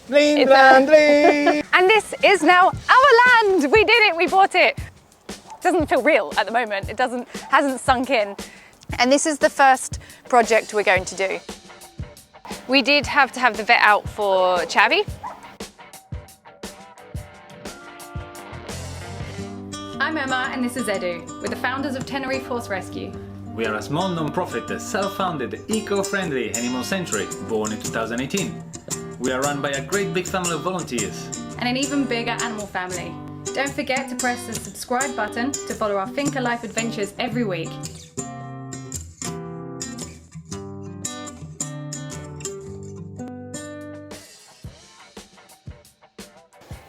Bling, bling, bling. And this is now our land. We did it, we bought it. Doesn't feel real at the moment. It hasn't sunk in. And this is the first project we're going to do. We did have to have the vet out for Chavi. I'm Emma and this is Edu. We're the founders of Tenerife Horse Rescue. We are a small non-profit, self-founded, eco-friendly animal sanctuary born in 2018. We are run by a great big family of volunteers. And an even bigger animal family. Don't forget to press the subscribe button to follow our Finca Life adventures every week.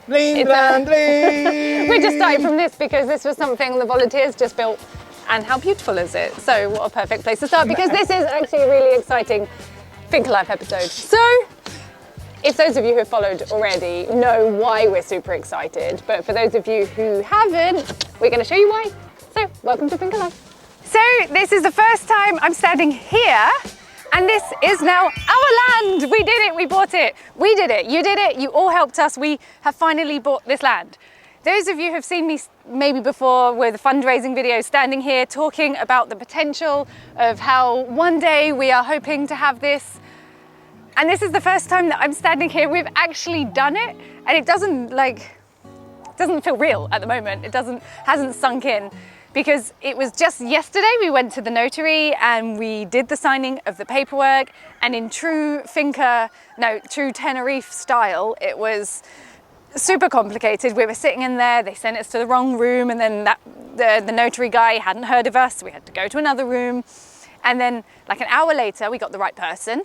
Bling, bling, bling. We just started from this because this was something the volunteers just built, and how beautiful is it? So what a perfect place to start, because this is actually a really exciting Finca Life episode. So if those of you who have followed already know why we're super excited, but for those of you who haven't, we're going to show you why. So welcome to Finca Life. So this is the first time I'm standing here, and this is now our land. We did it, we bought it. We did it, you all helped us. We have finally bought this land. Those of you who have seen me maybe before with fundraising videos standing here talking about the potential of how one day we are hoping to have this. And this is the first time that I'm standing here. We've actually done it, and it doesn't feel real at the moment. It hasn't sunk in. Because it was just yesterday we went to the notary and we did the signing of the paperwork, and in true Tenerife style, it was super complicated. We were sitting in there, they sent us to the wrong room, and then the notary guy hadn't heard of us, so we had to go to another room. And then like an hour later, we got the right person.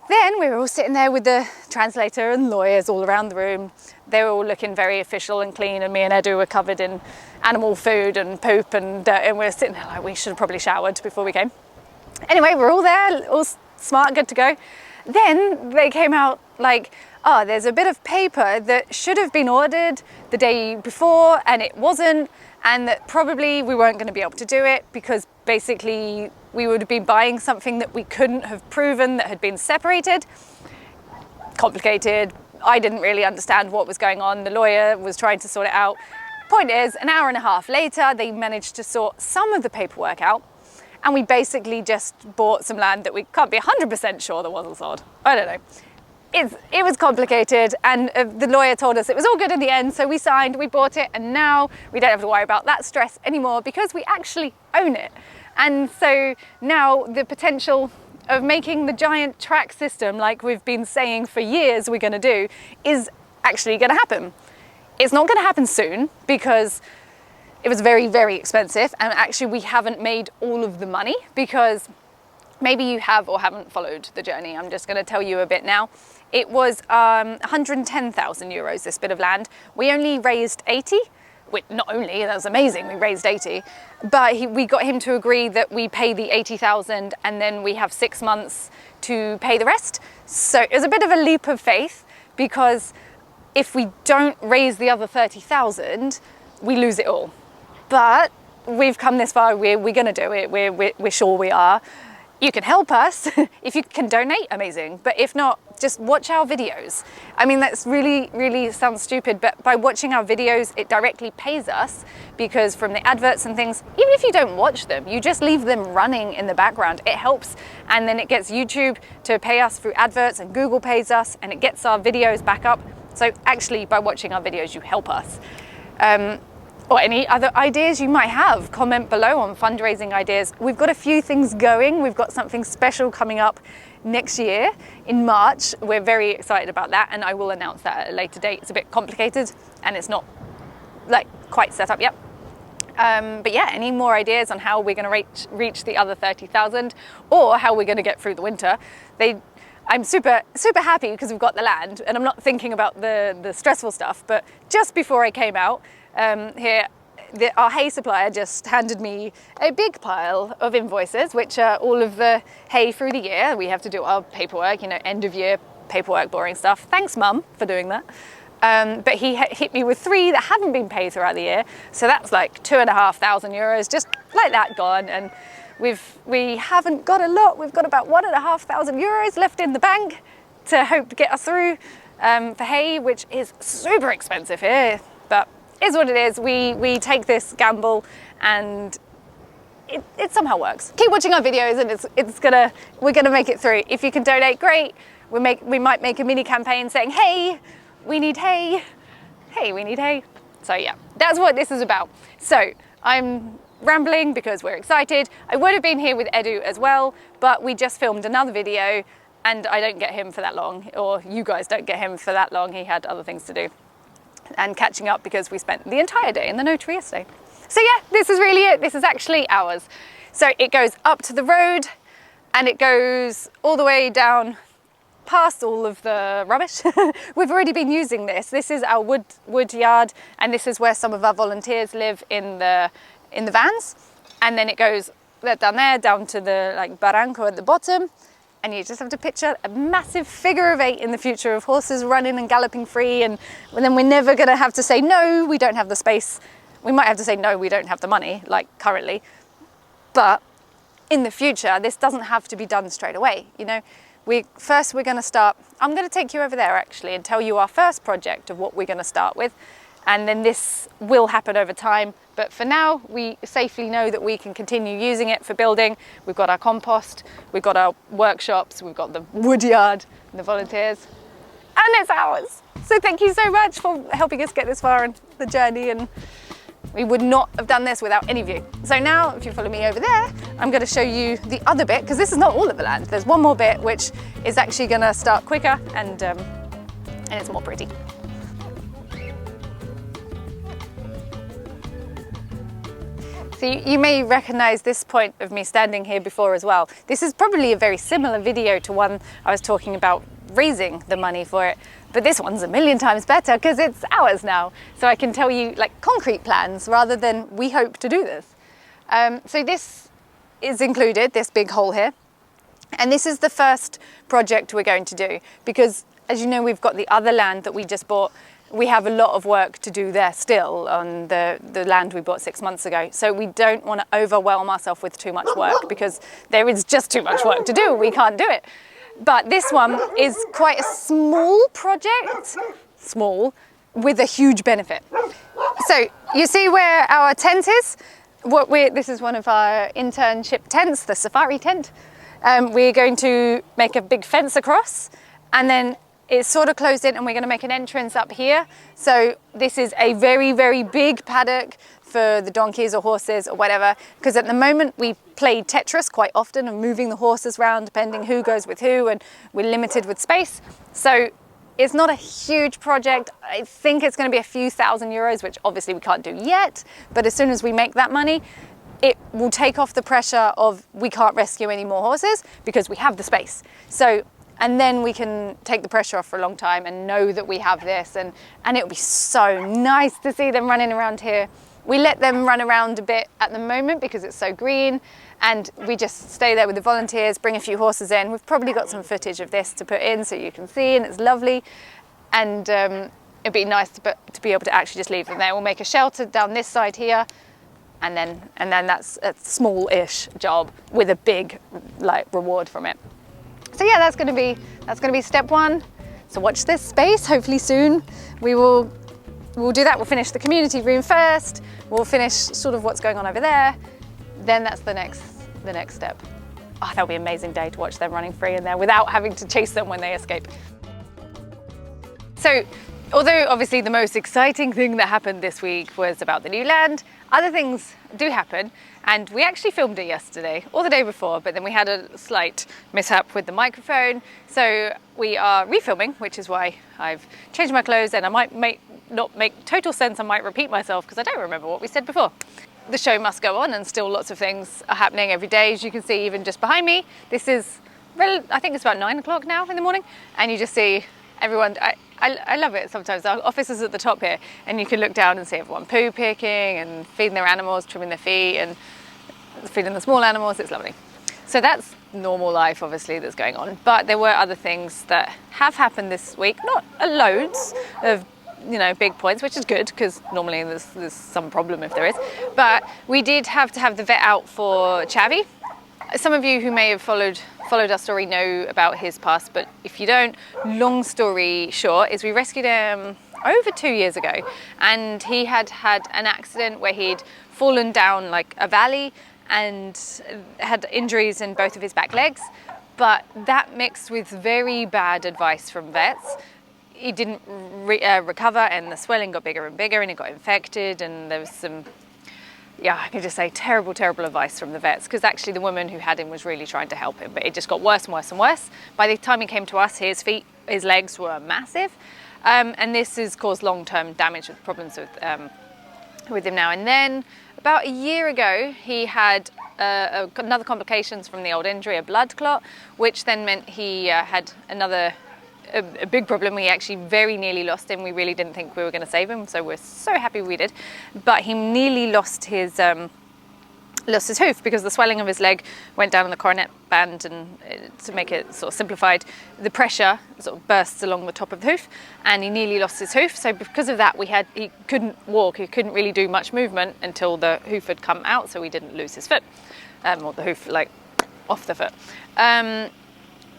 Then we were all sitting there with the translator and lawyers all around the room. They were all looking very official and clean, and me and Edu were covered in animal food and poop, and we were sitting there like we should have probably showered before we came. Anyway, we're all there, all smart, good to go. Then they came out like, oh, there's a bit of paper that should have been ordered the day before and it wasn't, and that probably we weren't going to be able to do it because basically we would have been buying something that we couldn't have proven that had been separated. Complicated. I didn't really understand what was going on. The lawyer was trying to sort it out. Point is, an hour and a half later, they managed to sort some of the paperwork out, and we basically just bought some land that we can't be 100% sure that wasn't sold. I don't know. It was complicated, and the lawyer told us it was all good in the end, so we signed, we bought it, and now we don't have to worry about that stress anymore because we actually own it. And so now the potential of making the giant track system like we've been saying for years we're going to do is actually going to happen. It's not going to happen soon because it was very, very expensive, and actually we haven't made all of the money because maybe you have or haven't followed the journey. I'm just going to tell you a bit now. It was 110,000 euros, this bit of land. We only raised 80. Not only, that was amazing, we raised 80, but we got him to agree that we pay the 80,000 and then we have 6 months to pay the rest. So it was a bit of a leap of faith, because if we don't raise the other 30,000, we lose it all. But we've come this far, we're gonna do it, we're sure we are. You can help us. If you can donate, amazing. But if not, just watch our videos. I mean, that's really, really sounds stupid, but by watching our videos, it directly pays us, because from the adverts and things, even if you don't watch them, you just leave them running in the background, it helps. And then it gets YouTube to pay us through adverts, and Google pays us, and it gets our videos back up. So actually, by watching our videos, you help us. Or any other ideas you might have, comment below on fundraising ideas. We've got a few things going. We've got something special coming up next year in March. We're very excited about that, and I will announce that at a later date. It's a bit complicated and it's not like quite set up yet. But yeah, any more ideas on how we're gonna reach the other 30,000, or how we're gonna get through the winter? I'm super, super happy because we've got the land, and I'm not thinking about the stressful stuff, but just before I came out, our hay supplier just handed me a big pile of invoices, which are all of the hay through the year. We have to do our paperwork, end of year paperwork, boring stuff. Thanks, Mum, for doing that. But he hit me with 3 that haven't been paid throughout the year. So that's like 2,500 euros, just like that gone. And we haven't got a lot. We've got about 1,500 euros left in the bank to hope to get us through. for hay, which is super expensive here, but is what it is. We take this gamble and it somehow works. Keep watching our videos and we're gonna make it through. If you can donate, great. We might make a mini campaign saying, hey, we need hay. Hey, we need hay. So yeah, that's what this is about. So I'm rambling because we're excited. I would have been here with Edu as well, but we just filmed another video and I don't get him for that long, or you guys don't get him for that long. He had other things to do and catching up because we spent the entire day in the notary yesterday. So yeah, this is really it. This is actually ours. So it goes up to the road and it goes all the way down past all of the rubbish. We've already been using this. This is our wood yard, and this is where some of our volunteers live in the vans. And then it goes down there, down to the barranco at the bottom. And you just have to picture a massive figure of 8 in the future of horses running and galloping free. And then we're never gonna have to say, no, we don't have the space. We might have to say, no, we don't have the money, like currently. But in the future, this doesn't have to be done straight away. You know, we're gonna start, I'm gonna take you over there actually and tell you our first project of what we're gonna start with. And then this will happen over time. But for now, we safely know that we can continue using it for building. We've got our compost, we've got our workshops, we've got the wood yard and the volunteers, and it's ours. So thank you so much for helping us get this far in the journey, and we would not have done this without any of you. So now, if you follow me over there, I'm going to show you the other bit, because this is not all of the land. There's one more bit which is actually going to start quicker and it's more pretty. So you may recognize this point of me standing here before as well. This is probably a very similar video to one I was talking about raising the money for it, but this one's a million times better because it's ours now. So I can tell you like concrete plans rather than we hope to do this. So this is included, this big hole here. And this is the first project we're going to do because, as you know, we've got the other land that we just bought. We have a lot of work to do there still on the land we bought 6 months ago. So we don't want to overwhelm ourselves with too much work because there is just too much work to do. We can't do it. But this one is quite a small project, with a huge benefit. So you see where our tent is? This is one of our internship tents, the safari tent. We're going to make a big fence across, and then it's sort of closed in, and we're going to make an entrance up here. So this is a very, very big paddock for the donkeys or horses or whatever, because at the moment we play Tetris quite often and moving the horses around depending who goes with who, and we're limited with space. So it's not a huge project. I think it's going to be a few €1,000, which obviously we can't do yet, but as soon as we make that money, it will take off the pressure of we can't rescue any more horses because we have the space. So, and then we can take the pressure off for a long time and know that we have this, and it'll be so nice to see them running around here. We let them run around a bit at the moment because it's so green, and we just stay there with the volunteers, bring a few horses in. We've probably got some footage of this to put in so you can see, and it's lovely. And it'd be nice to be able to actually just leave them there. We'll make a shelter down this side here, and then that's a small-ish job with a big reward from it. So yeah, that's going to be step one. So watch this space. Hopefully soon we'll do that. We'll finish the community room first. We'll finish sort of what's going on over there. Then that's the next step. Oh, that'll be an amazing day to watch them running free in there without having to chase them when they escape. So, although obviously the most exciting thing that happened this week was about the new land, other things do happen, and we actually filmed it yesterday or the day before, but then we had a slight mishap with the microphone, so we are refilming, which is why I've changed my clothes, and I might not make total sense. I might repeat myself because I don't remember what we said before. The show must go on, and still lots of things are happening every day, as you can see even just behind me. This is, I think it's about 9 o'clock now in the morning, and you just see everyone. I love it sometimes. Our office is at the top here, and you can look down and see everyone poo picking and feeding their animals, trimming their feet and feeding the small animals. It's lovely. So that's normal life, obviously, that's going on. But there were other things that have happened this week, not loads of big points, which is good because normally there's some problem if there is. But we did have to have the vet out for Chavi. Some of you who may have followed followed our story know about his past, but if you don't, long story short is we rescued him over 2 years ago, and he had had an accident where he'd fallen down like a valley and had injuries in both of his back legs, but that mixed with very bad advice from vets, he didn't recover, and the swelling got bigger and bigger, and it got infected, and there was some, yeah, I can just say terrible, terrible advice from the vets, because actually the woman who had him was really trying to help him, but it just got worse and worse and worse. By the time he came to us, his legs were massive, and this has caused long-term damage with problems with him now. And then about a year ago, he had another complications from the old injury, a blood clot, which then meant he had a big problem. We actually very nearly lost him. We really didn't think we were going to save him, so we're so happy we did. But he nearly lost his hoof because the swelling of his leg went down in the coronet band, and to make it sort of simplified, the pressure sort of bursts along the top of the hoof, and he nearly lost his hoof. So because of that, he couldn't walk, he couldn't really do much movement until the hoof had come out, so we didn't lose his foot, or the hoof like off the foot.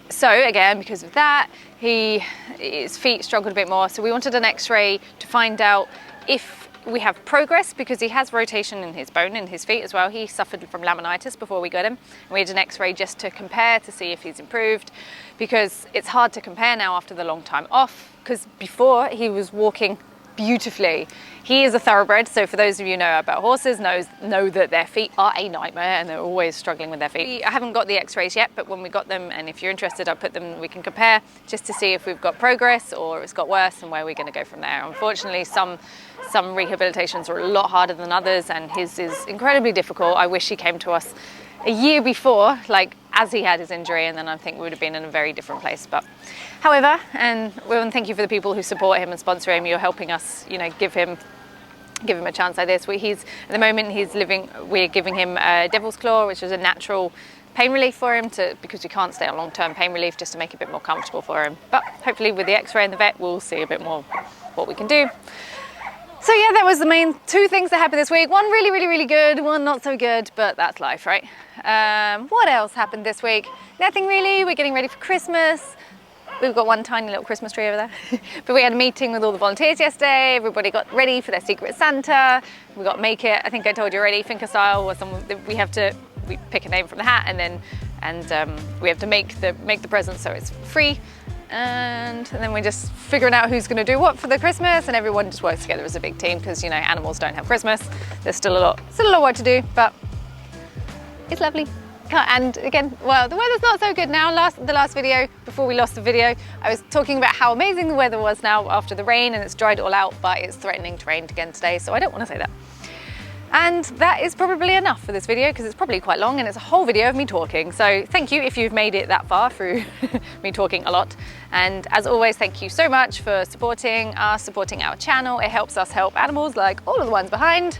So again, because of that, his feet struggled a bit more. So we wanted an X-ray to find out if we have progress, because he has rotation in his bone in his feet as well. He suffered from laminitis before we got him. And we had an X-ray just to compare to see if he's improved, because it's hard to compare now after the long time off, because before he was walking beautifully. He is a thoroughbred, so for those of you who know about horses, know that their feet are a nightmare and they're always struggling with their feet. I haven't got the X-rays yet, but when we got them, and if you're interested, I'll put them, we can compare just to see if we've got progress or it's got worse and where we're going to go from there. Unfortunately, some rehabilitations are a lot harder than others, and his is incredibly difficult. I wish he came to us a year before, like as he had his injury, and then I think we would have been in a very different place. But however, and we want to thank you for the people who support him and sponsor him. You're helping us, give him a chance like this. At the moment we're giving him a devil's claw, which is a natural pain relief for him, because we can't stay on long-term pain relief, just to make it a bit more comfortable for him. But hopefully with the X-ray and the vet, we'll see a bit more what we can do. So yeah, that was the main two things that happened this week. One really, really, really good, one not so good, but that's life, right? What else happened this week? Nothing really. We're getting ready for Christmas. We've got one tiny little Christmas tree over there. But we had a meeting with all the volunteers yesterday. Everybody got ready for their Secret Santa. We got Make It, I think I told you already, Finca Style, or we pick a name from the hat, and then we have to make the present so it's free. And then we're just figuring out who's going to do what for the Christmas, and everyone just works together as a big team, because animals don't have Christmas. There's still a lot of work to do, but it's lovely. And again, well, the weather's not so good now. The last video, before we lost the video, I was talking about how amazing the weather was now after the rain, and it's dried it all out, but it's threatening to rain again today, so I don't want to say that. And that is probably enough for this video, because it's probably quite long and it's a whole video of me talking. So thank you if you've made it that far through me talking a lot. And as always, thank you so much for supporting us, supporting our channel. It helps us help animals like all of the ones behind.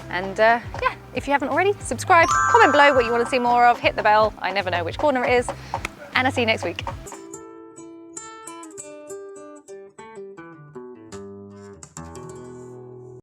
And yeah, if you haven't already, subscribe, comment below what you want to see more of, hit the bell. I never know which corner it is. And I'll see you next week.